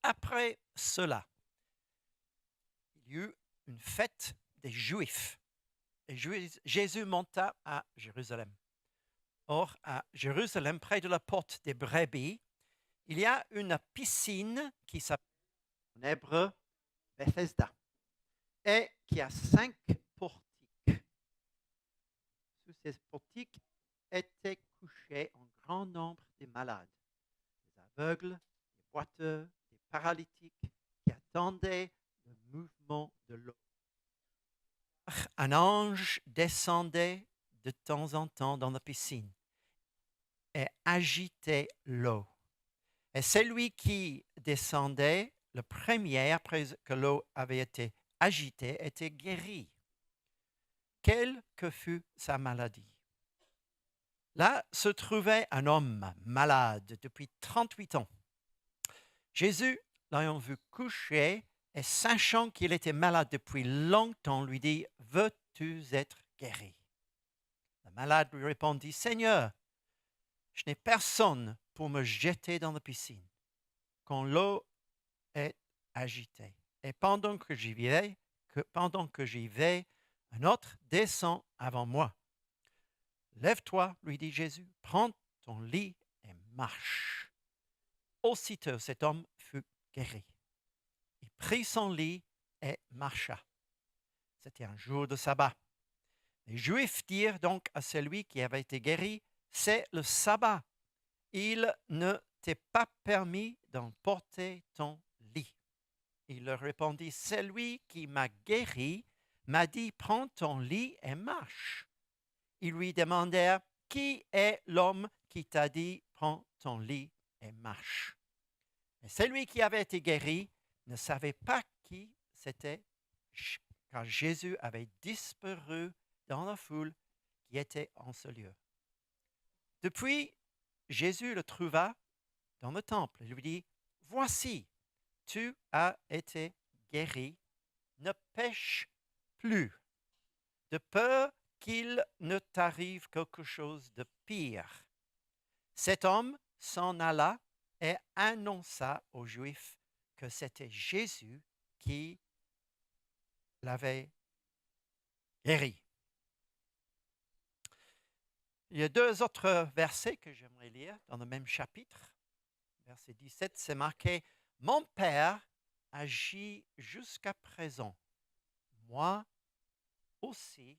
après cela, il y eut une fête des Juifs. Et Jésus monta à Jérusalem. Or, à Jérusalem, près de la porte des brebis, il y a une piscine qui s'appelle en hébreu Bethesda et qui a 5 portiques. Sous ces portiques étaient couchés un grand nombre de malades, des aveugles, des boiteux, des paralytiques qui attendaient le mouvement de l'eau. Un ange descendait de temps en temps dans la piscine et agitait l'eau. Et celui qui descendait le premier après que l'eau avait été agitée était guéri, quelle que fût sa maladie. Là se trouvait un homme malade depuis 38 ans. Jésus, l'ayant vu couché et sachant qu'il était malade depuis longtemps, lui dit, « Veux-tu être guéri ?» Le malade lui répondit, « Seigneur, je n'ai personne pour me jeter dans la piscine quand l'eau est agitée. Et pendant que j'y vais, un autre descend avant moi. Lève-toi, lui dit Jésus, prends ton lit et marche. » Aussitôt cet homme fut guéri. Il prit son lit et marcha. C'était un jour de sabbat. Les Juifs dirent donc à celui qui avait été guéri, « C'est le sabbat. Il ne t'est pas permis d'emporter ton lit. » Il leur répondit, « Celui qui m'a guéri m'a dit, prends ton lit et marche. » Ils lui demandèrent, « Qui est l'homme qui t'a dit, prends ton lit et marche ?» Mais celui qui avait été guéri ne savait pas qui c'était, car Jésus avait disparu dans la foule qui était en ce lieu. Depuis, Jésus le trouva dans le temple et lui dit, « Voici, tu as été guéri, ne pêche plus, de peur qu'il ne t'arrive quelque chose de pire. » Cet homme s'en alla et annonça aux Juifs que c'était Jésus qui l'avait guéri. Il y a 2 autres versets que j'aimerais lire dans le même chapitre. Verset 17, c'est marqué « Mon Père agit jusqu'à présent. Moi aussi,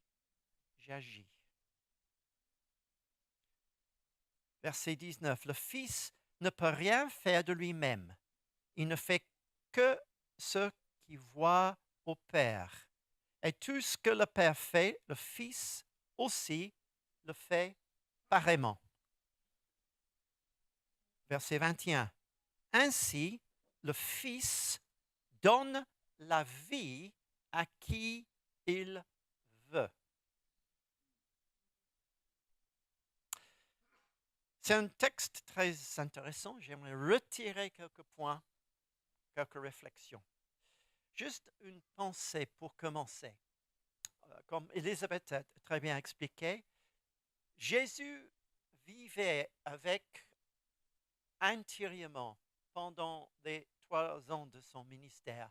j'agis. » Verset 19, « Le Fils ne peut rien faire de lui-même. Il ne fait que ce qu'il voit au Père. Et tout ce que le Père fait, le Fils aussi le fait pareillement. » Verset 21. « Ainsi, le Fils donne la vie à qui il veut. » C'est un texte très intéressant. J'aimerais retirer quelques points, quelques réflexions. Juste une pensée pour commencer. Comme Elisabeth a très bien expliqué, Jésus vivait avec intérieurement pendant les 3 ans de son ministère.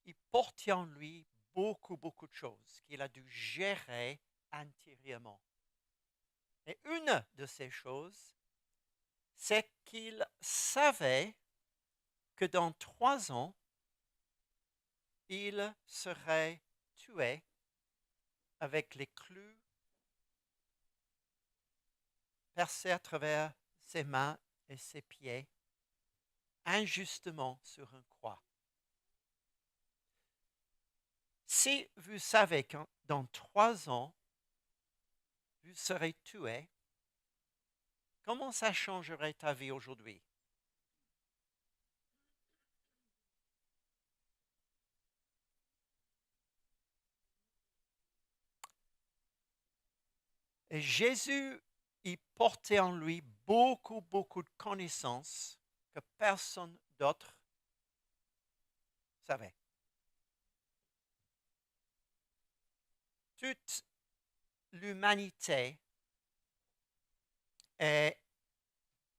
Il portait en lui beaucoup de choses qu'il a dû gérer intérieurement. Et une de ces choses, c'est qu'il savait que dans 3 ans, il serait tué avec les clous percés à travers ses mains et ses pieds, injustement sur une croix. Si vous savez que dans 3 ans, vous serez tué, comment ça changerait ta vie aujourd'hui? Et Jésus, il portait en lui beaucoup de connaissances que personne d'autre savait. Toute l'humanité et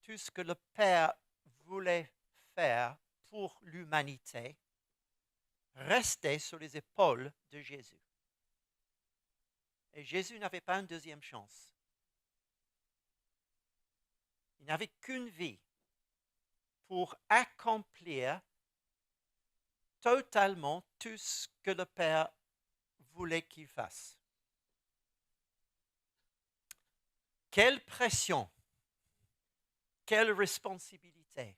tout ce que le Père voulait faire pour l'humanité restait sur les épaules de Jésus. Et Jésus n'avait pas une deuxième chance. Il n'avait qu'une vie pour accomplir totalement tout ce que le Père voulait qu'il fasse. Quelle pression, quelle responsabilité.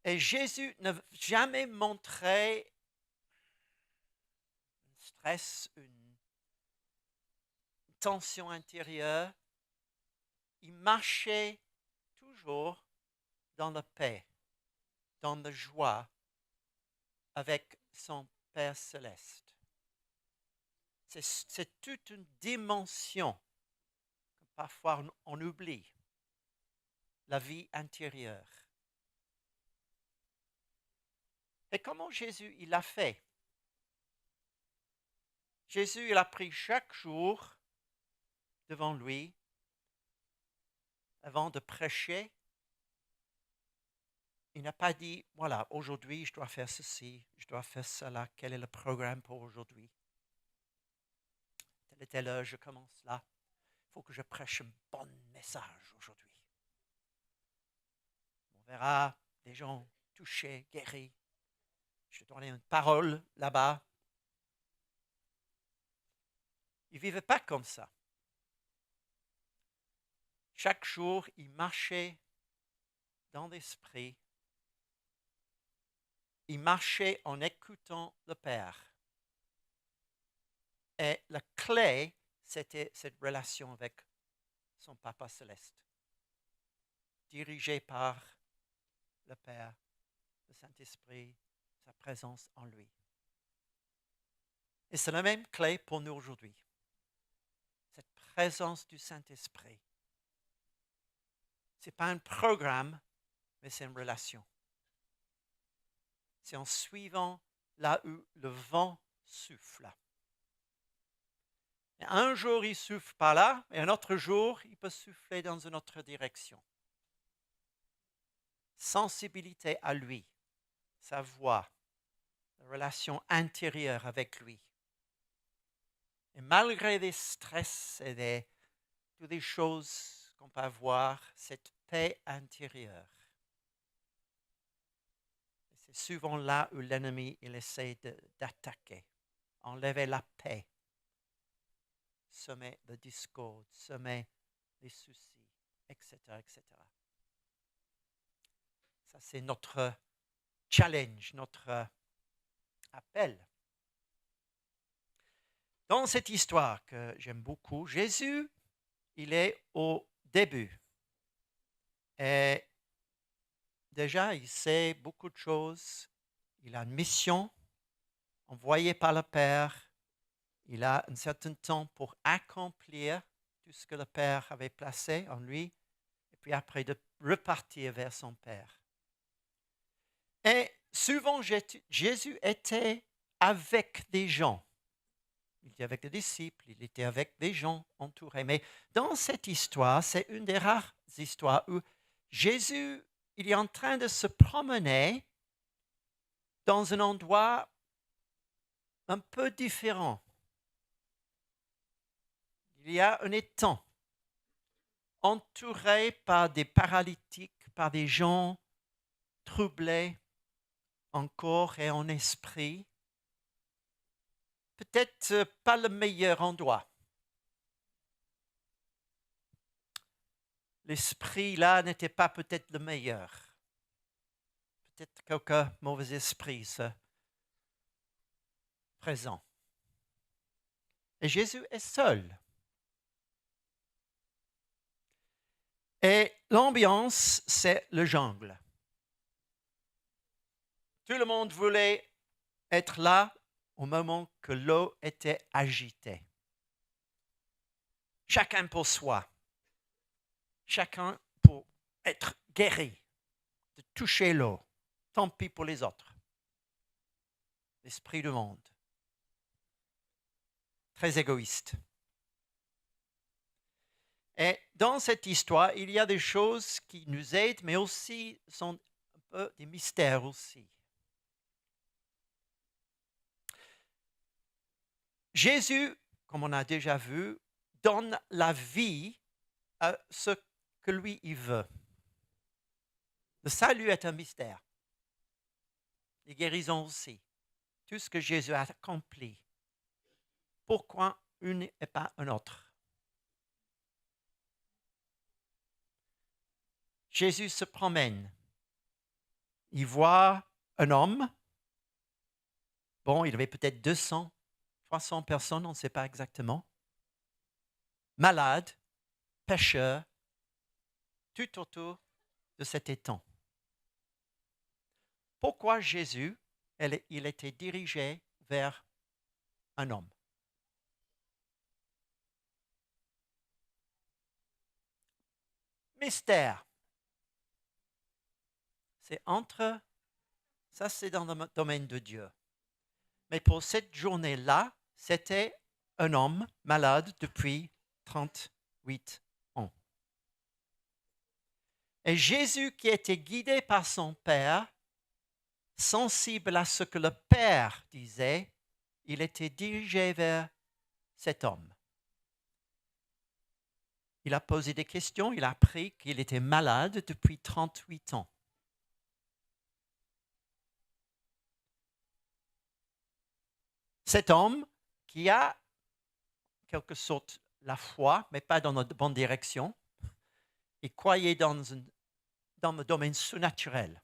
Et Jésus n'a jamais montré un stress, une tension intérieure. Il marchait toujours dans la paix, dans la joie avec son Père céleste. C'est toute une dimension que parfois on oublie, la vie intérieure. Et comment Jésus il l'a fait? Jésus il a pris chaque jour devant lui avant de prêcher. Il n'a pas dit, voilà, aujourd'hui je dois faire ceci, je dois faire cela, quel est le programme pour aujourd'hui? Telle et telle heure, je commence là. Il faut que je prêche un bon message aujourd'hui. On verra des gens touchés, guéris. Je vais donner une parole là-bas. Il ne vivait pas comme ça. Chaque jour, il marchait dans l'esprit. Il marchait en écoutant le Père. Et la clé, c'était cette relation avec son Papa céleste, dirigé par le Père, le Saint-Esprit, sa présence en lui. Et c'est la même clé pour nous aujourd'hui. Cette présence du Saint-Esprit. Ce n'est pas un programme, mais c'est une relation. C'est en suivant là où le vent souffle. Et un jour, il souffle par là, et un autre jour, il peut souffler dans une autre direction. Sensibilité à lui, sa voix, la relation intérieure avec lui. Et malgré les stress et toutes les choses qu'on peut avoir, cette paix intérieure. Et c'est souvent là où l'ennemi il essaie d'attaquer, enlever la paix, semer la discorde, semer les soucis, etc., etc. Ça, c'est notre challenge, notre appel. Dans cette histoire que j'aime beaucoup, Jésus, il est au début. Et déjà, il sait beaucoup de choses. Il a une mission envoyée par le Père. Il a un certain temps pour accomplir tout ce que le Père avait placé en lui. Et puis après, de repartir vers son Père. Et souvent, Jésus était avec des gens. Il était avec des disciples, il était avec des gens entourés. Mais dans cette histoire, c'est une des rares histoires où Jésus, il est en train de se promener dans un endroit un peu différent. Il y a un étang entouré par des paralytiques, par des gens troublés en corps et en esprit. Peut-être pas le meilleur endroit. L'esprit là n'était pas peut-être le meilleur. Peut-être quelques mauvais esprits présents. Et Jésus est seul. Et l'ambiance, c'est le jungle. Tout le monde voulait être là au moment que l'eau était agitée. Chacun pour soi. Chacun pour être guéri, de toucher l'eau. Tant pis pour les autres. L'esprit du monde. Très égoïste. Et dans cette histoire, il y a des choses qui nous aident, mais aussi sont un peu des mystères aussi. Jésus, comme on a déjà vu, donne la vie à ce que lui, il veut. Le salut est un mystère. Les guérisons aussi. Tout ce que Jésus a accompli. Pourquoi une et pas un autre? Jésus se promène. Il voit un homme. Bon, il avait peut-être 200, 300 personnes, on ne sait pas exactement. Malade, pécheur, tout autour de cet étang. Pourquoi Jésus, il était dirigé vers un homme? Mystère. C'est entre, ça c'est dans le domaine de Dieu. Mais pour cette journée-là, c'était un homme malade depuis 38 ans. Et Jésus qui était guidé par son Père, sensible à ce que le Père disait, il était dirigé vers cet homme. Il a posé des questions, il a appris qu'il était malade depuis 38 ans. Cet homme qui a, en quelque sorte, la foi, mais pas dans la bonne direction, il croyait dans le domaine surnaturel.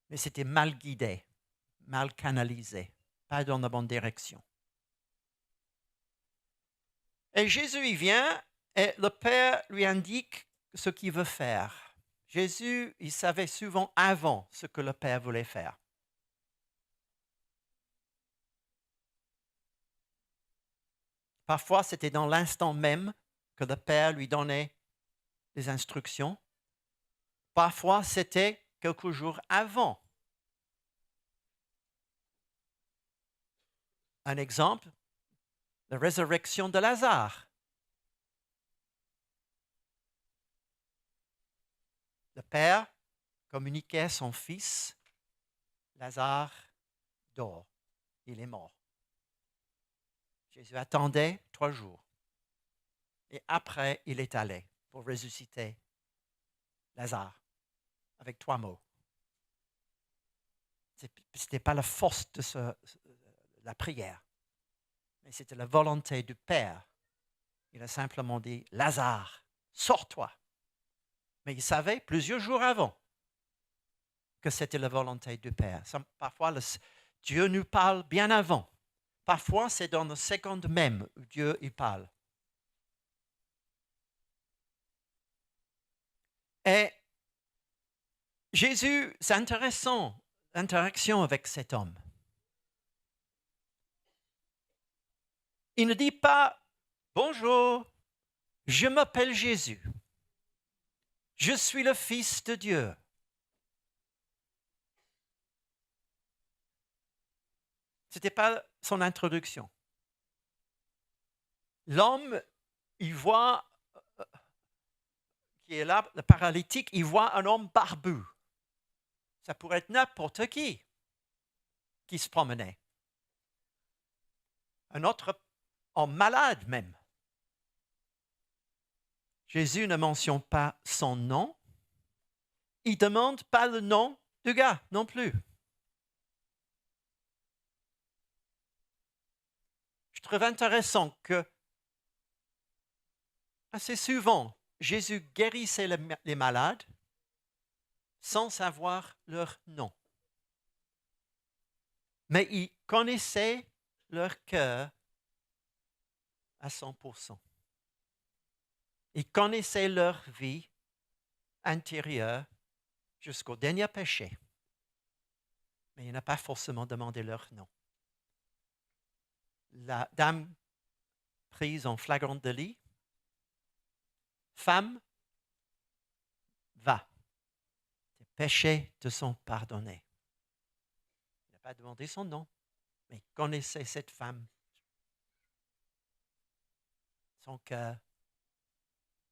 Mais c'était mal guidé, mal canalisé, pas dans la bonne direction. Et Jésus, il vient et le Père lui indique ce qu'il veut faire. Jésus, il savait souvent avant ce que le Père voulait faire. Parfois, c'était dans l'instant même que le Père lui donnait des instructions. Parfois, c'était quelques jours avant. Un exemple, la résurrection de Lazare. Le Père communiquait à son fils, Lazare dort, il est mort. Jésus attendait 3 jours. Et après, il est allé pour ressusciter Lazare avec 3 mots. Ce n'était pas la force de la prière, mais c'était la volonté du Père. Il a simplement dit, Lazare, sors-toi. Mais il savait plusieurs jours avant que c'était la volonté du Père. Parfois, Dieu nous parle bien avant. Parfois, c'est dans la seconde même où Dieu y parle. Et Jésus, c'est intéressant, l'interaction avec cet homme. Il ne dit pas, bonjour, je m'appelle Jésus. Je suis le Fils de Dieu. Ce n'était pas son introduction. L'homme, il voit, qui est là, le paralytique, il voit un homme barbu. Ça pourrait être n'importe qui se promenait. Un autre homme malade même. Jésus ne mentionne pas son nom. Il ne demande pas le nom du gars non plus. Je trouve intéressant que assez souvent, Jésus guérissait les malades sans savoir leur nom. Mais il connaissait leur cœur à 100%. Il connaissait leur vie intérieure jusqu'au dernier péché. Mais il n'a pas forcément demandé leur nom. La dame prise en flagrant délit, femme, va. Tes péchés te sont pardonnés. Il n'a pas demandé son nom, mais il connaissait cette femme, son cœur,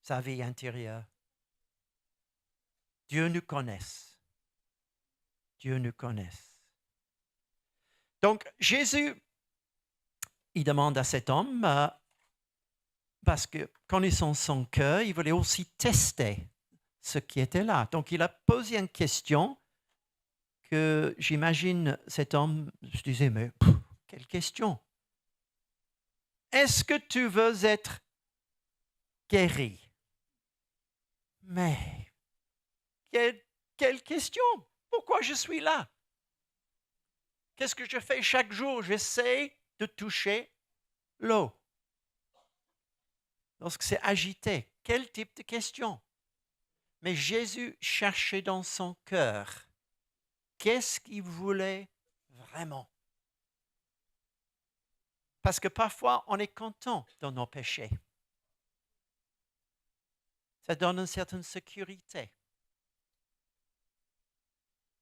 sa vie intérieure. Dieu nous connaît. Dieu nous connaît. Donc, Jésus, il demande à cet homme, parce que connaissant son cœur, il voulait aussi tester ce qui était là. Donc, il a posé une question que j'imagine cet homme se disait, mais quelle question? Est-ce que tu veux être guéri? Mais quelle question? Pourquoi je suis là? Qu'est-ce que je fais chaque jour? J'essaie de toucher l'eau. Lorsque c'est agité, quel type de question? Mais Jésus cherchait dans son cœur. Qu'est-ce qu'il voulait vraiment? Parce que parfois, on est content dans nos péchés. Ça donne une certaine sécurité.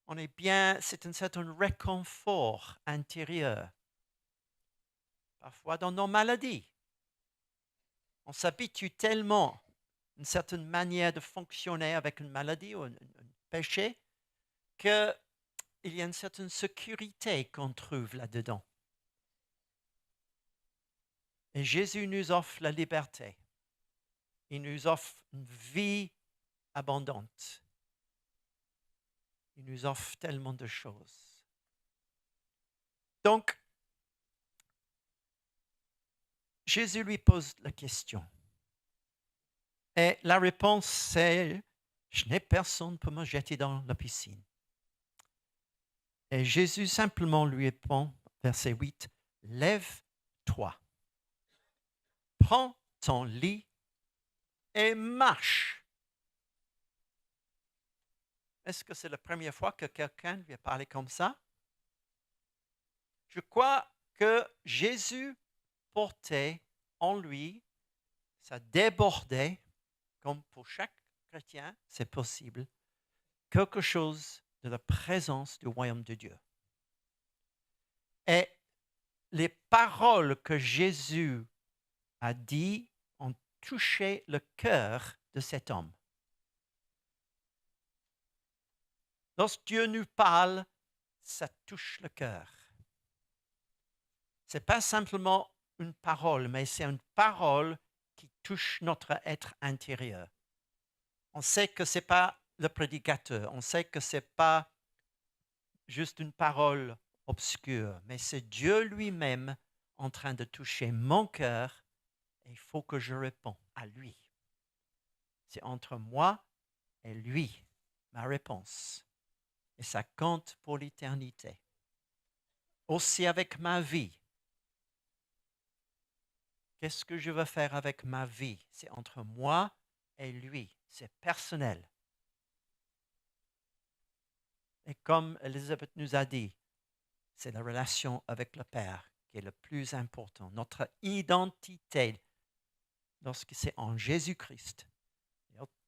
On est bien, c'est un certain réconfort intérieur. Parfois, dans nos maladies, on s'habitue tellement à une certaine manière de fonctionner avec une maladie ou un péché qu'il y a une certaine sécurité qu'on trouve là-dedans. Et Jésus nous offre la liberté. Il nous offre une vie abondante. Il nous offre tellement de choses. Donc, Jésus lui pose la question. Et la réponse, c'est « Je n'ai personne pour me jeter dans la piscine. » Et Jésus simplement lui répond, verset 8, « Lève-toi, prends ton lit et marche. » Est-ce que c'est la première fois que quelqu'un lui a parlé comme ça? Je crois que Jésus portait en lui, ça débordait, comme pour chaque chrétien, c'est possible, quelque chose de la présence du royaume de Dieu. Et les paroles que Jésus a dites ont touché le cœur de cet homme. Lorsque Dieu nous parle, ça touche le cœur. Ce n'est pas simplement une parole, mais c'est une parole qui touche notre être intérieur. On sait que ce n'est pas le prédicateur, on sait que ce n'est pas juste une parole obscure, mais c'est Dieu lui-même en train de toucher mon cœur et il faut que je réponde à lui. C'est entre moi et lui, ma réponse. Et ça compte pour l'éternité. Aussi avec ma vie. Qu'est-ce que je veux faire avec ma vie? C'est entre moi et lui. C'est personnel. Et comme Elisabeth nous a dit, c'est la relation avec le Père qui est le plus important. Notre identité, lorsque c'est en Jésus-Christ,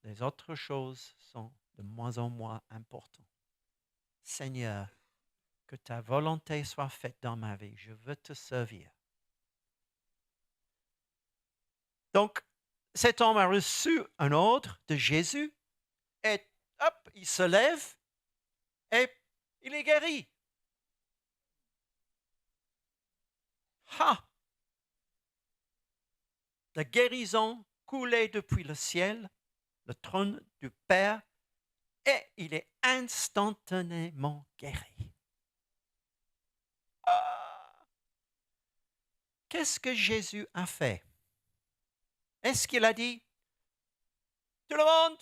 les autres choses sont de moins en moins importantes. Seigneur, que ta volonté soit faite dans ma vie. Je veux te servir. Donc, cet homme a reçu un ordre de Jésus et hop, il se lève et il est guéri. Ha! La guérison coulait depuis le ciel, le trône du Père, et il est instantanément guéri. Ah! Qu'est-ce que Jésus a fait? Est-ce qu'il a dit, tout le monde,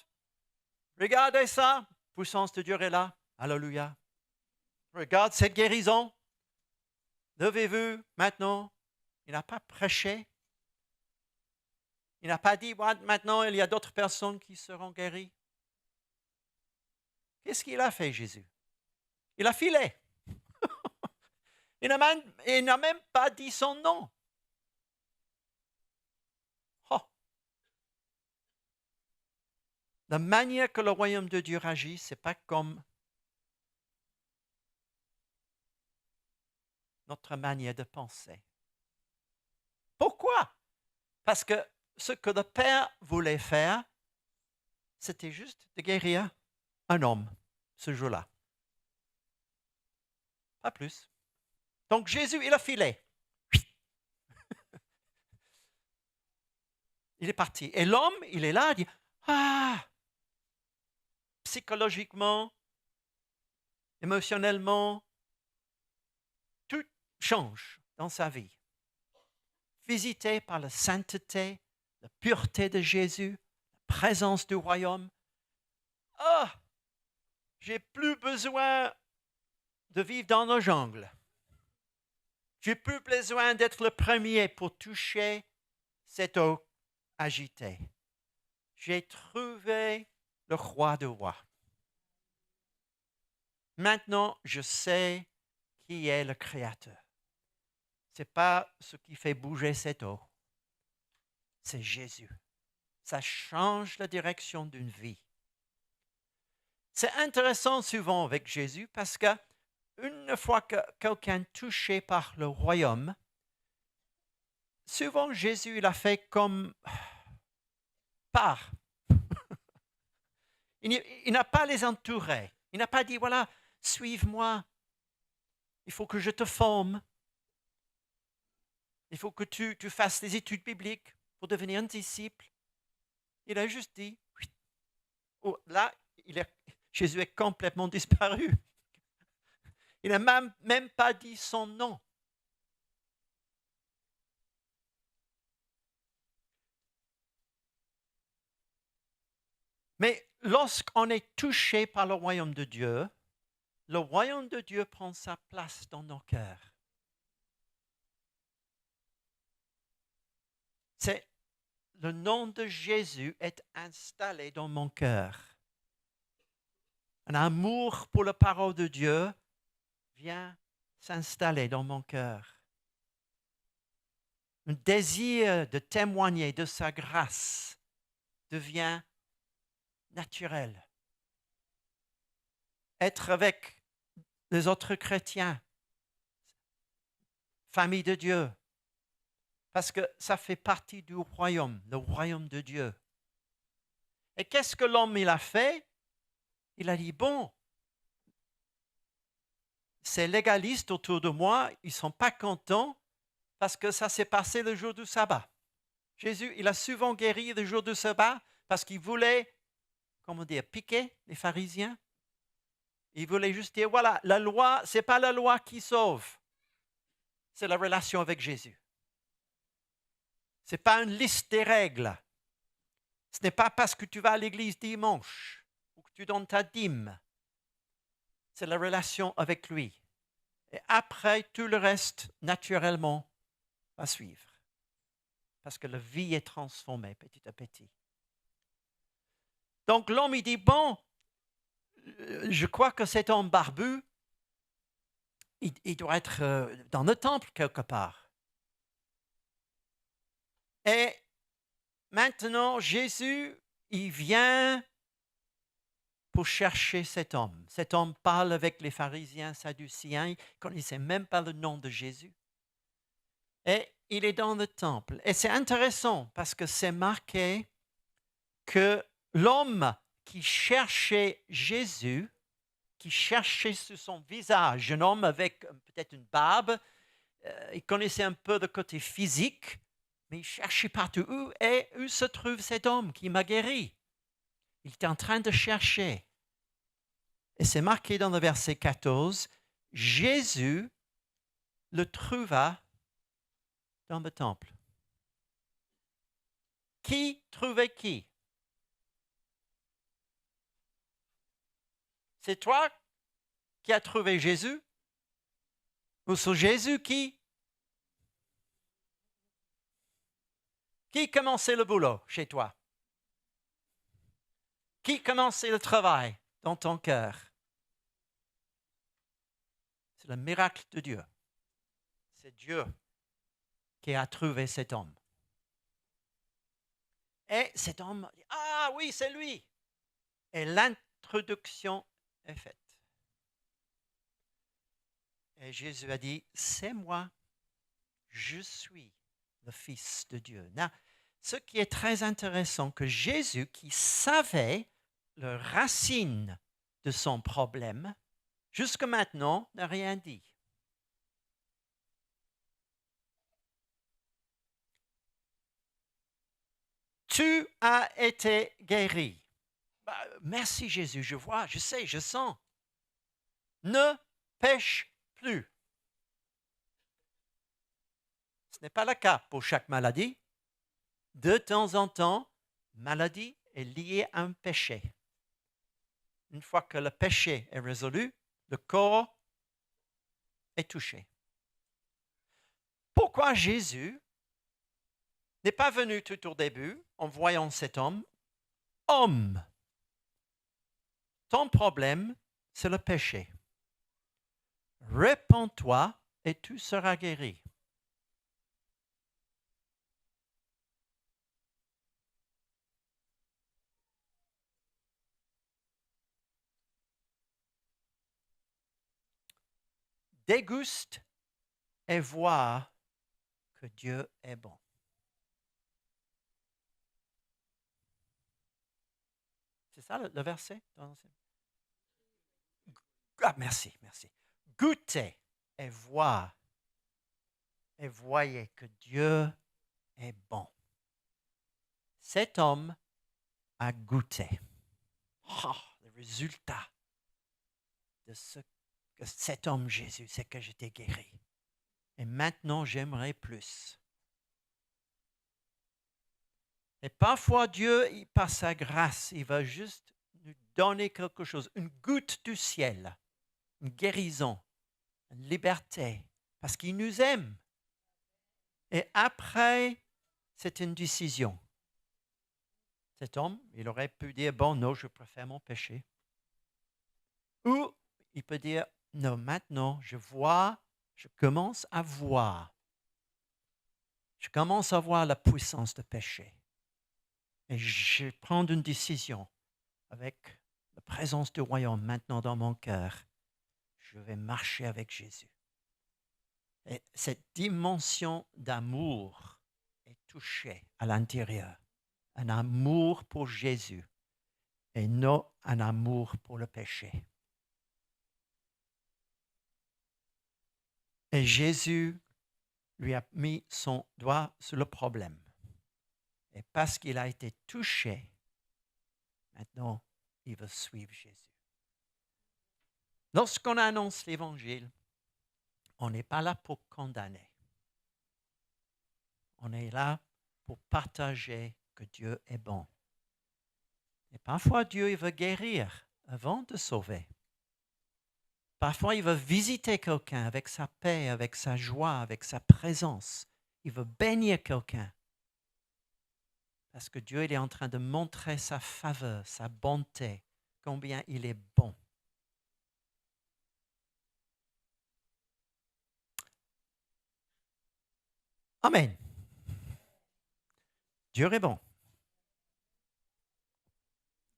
regardez ça, puissance de Dieu est là, alléluia. Regarde cette guérison, levez-vous maintenant. Il n'a pas prêché. Il n'a pas dit, maintenant il y a d'autres personnes qui seront guéries. Qu'est-ce qu'il a fait, Jésus? Il a filé. Il n'a même pas dit son nom. Oh. La manière que le royaume de Dieu agit, ce n'est pas comme notre manière de penser. Pourquoi? Parce que ce que le Père voulait faire, c'était juste de guérir un homme ce jour-là. Pas plus. Donc Jésus, il a filé. Il est parti. Et l'homme, il est là, il dit, ah, psychologiquement, émotionnellement, tout change dans sa vie. Visité par la sainteté, la pureté de Jésus, la présence du royaume. Ah, j'ai plus besoin de vivre dans la jungle. J'ai plus besoin d'être le premier pour toucher cette eau agitée. J'ai trouvé le roi des rois. Maintenant, je sais qui est le Créateur. Ce n'est pas ce qui fait bouger cette eau. C'est Jésus. Ça change la direction d'une vie. C'est intéressant souvent avec Jésus parce qu'une fois que quelqu'un est touché par le royaume, souvent Jésus il a fait comme part. Il n'a pas les entouré. Il n'a pas dit, voilà, suive-moi. Il faut que je te forme. Il faut que tu fasses des études bibliques pour devenir un disciple. Il a juste dit, oh, là, Jésus est complètement disparu. Il n'a même pas dit son nom. Mais lorsqu'on est touché par le royaume de Dieu prend sa place dans nos cœurs. C'est le nom de Jésus est installé dans mon cœur. Un amour pour la parole de Dieu vient s'installer dans mon cœur. Un désir de témoigner de sa grâce devient naturel. Être avec les autres chrétiens, famille de Dieu, parce que ça fait partie du royaume, le royaume de Dieu. Et qu'est-ce que l'homme il a fait? Il a dit, bon, ces légalistes autour de moi, ils ne sont pas contents parce que ça s'est passé le jour du sabbat. Jésus, il a souvent guéri le jour du sabbat parce qu'il voulait, comment dire, piquer les pharisiens. Il voulait juste dire, voilà, la loi, ce n'est pas la loi qui sauve, c'est la relation avec Jésus. Ce n'est pas une liste des règles. Ce n'est pas parce que tu vas à l'église dimanche ou que tu donnes ta dîme. C'est la relation avec lui. Et après, tout le reste, naturellement, va suivre. Parce que la vie est transformée petit à petit. Donc l'homme, il dit, bon, je crois que cet homme barbu, il doit être dans le temple quelque part. Et maintenant, Jésus, il vient pour chercher cet homme. Cet homme parle avec les pharisiens, sadduciens, il ne connaissait même pas le nom de Jésus. Et il est dans le temple. Et c'est intéressant parce que c'est marqué que l'homme qui cherchait Jésus, qui cherchait sur son visage, un homme avec peut-être une barbe, il connaissait un peu le côté physique, mais il cherchait partout. Où se trouve cet homme qui m'a guéri? Il était en train de chercher. Et c'est marqué dans le verset 14, Jésus le trouva dans le temple. Qui trouvait qui? C'est toi qui as trouvé Jésus? Ou c'est Jésus qui commençait le boulot chez toi? Qui commençait le travail dans ton cœur? C'est le miracle de Dieu. C'est Dieu qui a trouvé cet homme. Et cet homme dit, ah oui, c'est lui. Et l'introduction est faite. Et Jésus a dit, c'est moi, je suis le Fils de Dieu. Now, ce qui est très intéressant, que Jésus, qui savait la racine de son problème, jusque maintenant, n'a rien dit. Tu as été guéri. Merci Jésus, je vois, je sais, je sens. Ne pêche plus. Ce n'est pas le cas pour chaque maladie. De temps en temps, maladie est liée à un péché. Une fois que le péché est résolu, le corps est touché. Pourquoi Jésus n'est pas venu tout au début en voyant cet homme? Homme, ton problème, c'est le péché. Répands-toi et tu seras guéri. Déguste et vois que Dieu est bon. C'est ça le verset? Merci. Goûtez et voyez que Dieu est bon. Cet homme a goûté. Le résultat de ce que cet homme Jésus, c'est que j'étais guéri. Et maintenant, j'aimerais plus. Et parfois, Dieu, par sa grâce, il va juste nous donner quelque chose, une goutte du ciel, une guérison, une liberté, parce qu'il nous aime. Et après, c'est une décision. Cet homme, il aurait pu dire, bon, non, je préfère mon péché. Ou il peut dire, non, maintenant, je commence à voir. Je commence à voir la puissance du péché. Et je prends une décision avec la présence du royaume maintenant dans mon cœur. Je vais marcher avec Jésus. Et cette dimension d'amour est touchée à l'intérieur. Un amour pour Jésus et non un amour pour le péché. Et Jésus lui a mis son doigt sur le problème. Et parce qu'il a été touché, maintenant, il veut suivre Jésus. Lorsqu'on annonce l'Évangile, on n'est pas là pour condamner. On est là pour partager que Dieu est bon. Et parfois, Dieu il veut guérir avant de sauver. Parfois, il veut visiter quelqu'un avec sa paix, avec sa joie, avec sa présence. Il veut bénir quelqu'un. Parce que Dieu il est en train de montrer sa faveur, sa bonté, combien il est bon. Amen. Dieu est bon.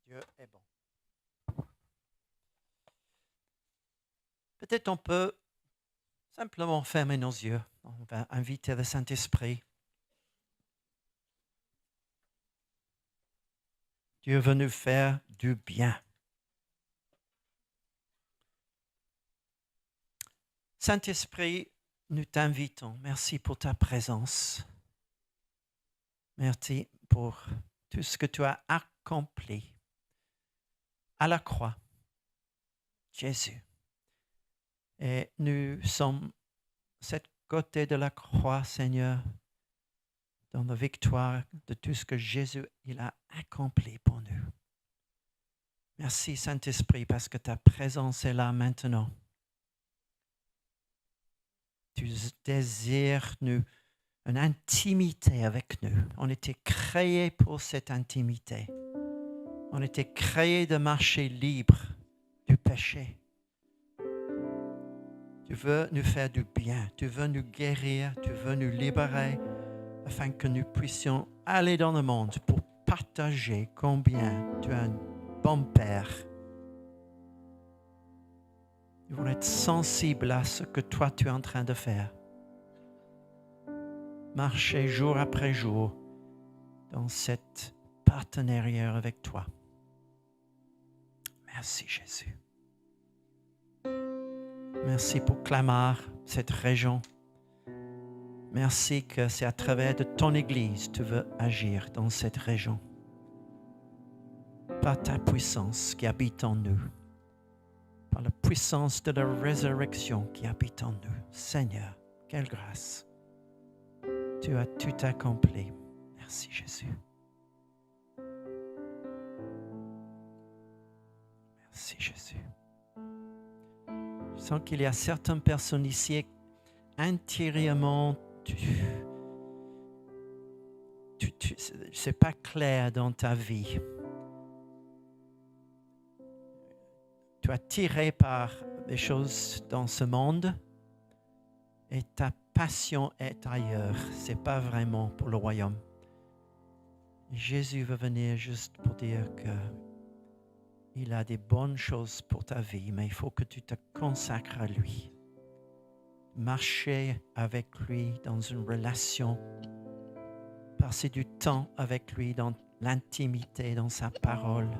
Dieu est bon. Peut-être on peut simplement fermer nos yeux. On va inviter le Saint-Esprit. Dieu veut nous faire du bien. Saint-Esprit, nous t'invitons. Merci pour ta présence. Merci pour tout ce que tu as accompli à la croix. Jésus. Et nous sommes de ce côté de la croix, Seigneur, dans la victoire de tout ce que Jésus il a accompli pour nous. Merci Saint-Esprit parce que ta présence est là maintenant. Tu désires une intimité avec nous. On était créés pour cette intimité. On était créés de marcher libre du péché. Tu veux nous faire du bien. Tu veux nous guérir. Tu veux nous libérer afin que nous puissions aller dans le monde pour partager combien tu es un bon Père. Nous voulons être sensibles à ce que toi tu es en train de faire. Marcher jour après jour dans cet partenariat avec toi. Merci Jésus. Merci pour Clamart, cette région. Merci que c'est à travers de ton Église que tu veux agir dans cette région. Par ta puissance qui habite en nous. Par la puissance de la résurrection qui habite en nous. Seigneur, quelle grâce. Tu as tout accompli. Merci Jésus. Merci Jésus. Je sens qu'il y a certaines personnes ici, intérieurement, c'est pas clair dans ta vie. Tu es attiré par des choses dans ce monde et ta passion est ailleurs. C'est pas vraiment pour le royaume. Jésus veut venir juste pour dire que il a des bonnes choses pour ta vie, mais il faut que tu te consacres à lui. Marcher avec lui dans une relation, passer du temps avec lui dans l'intimité, dans sa parole.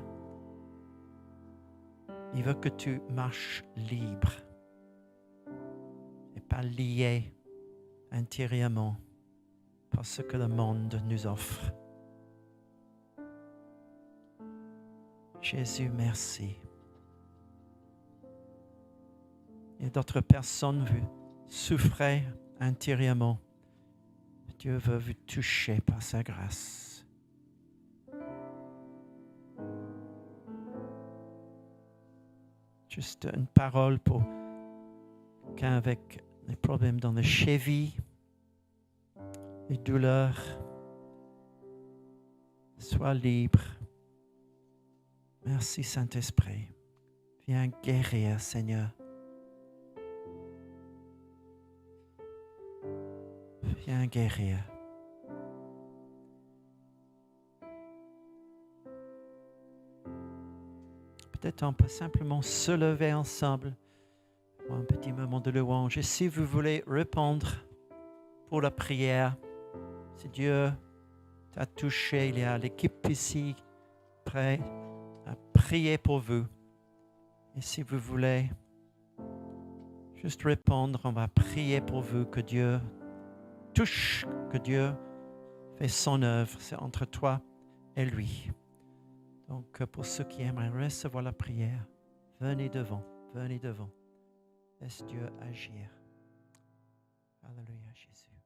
Il veut que tu marches libre et pas lié intérieurement par ce que le monde nous offre. Jésus, merci. Il y a d'autres personnes qui souffraient intérieurement. Dieu veut vous toucher par sa grâce. Juste une parole pour quelqu'un avec des problèmes dans les chevilles, les douleurs. Sois libre. Merci Saint-Esprit. Viens guérir, Seigneur. Viens guérir. Peut-être on peut simplement se lever ensemble pour un petit moment de louange. Et si vous voulez répondre pour la prière, si Dieu t'a touché, il y a l'équipe ici prête à prier pour vous. Et si vous voulez juste répondre, on va prier pour vous, que Dieu touche, que Dieu fait son œuvre. C'est entre toi et lui. Donc, pour ceux qui aimeraient recevoir la prière, venez devant, venez devant. Laisse Dieu agir. Alléluia, Jésus.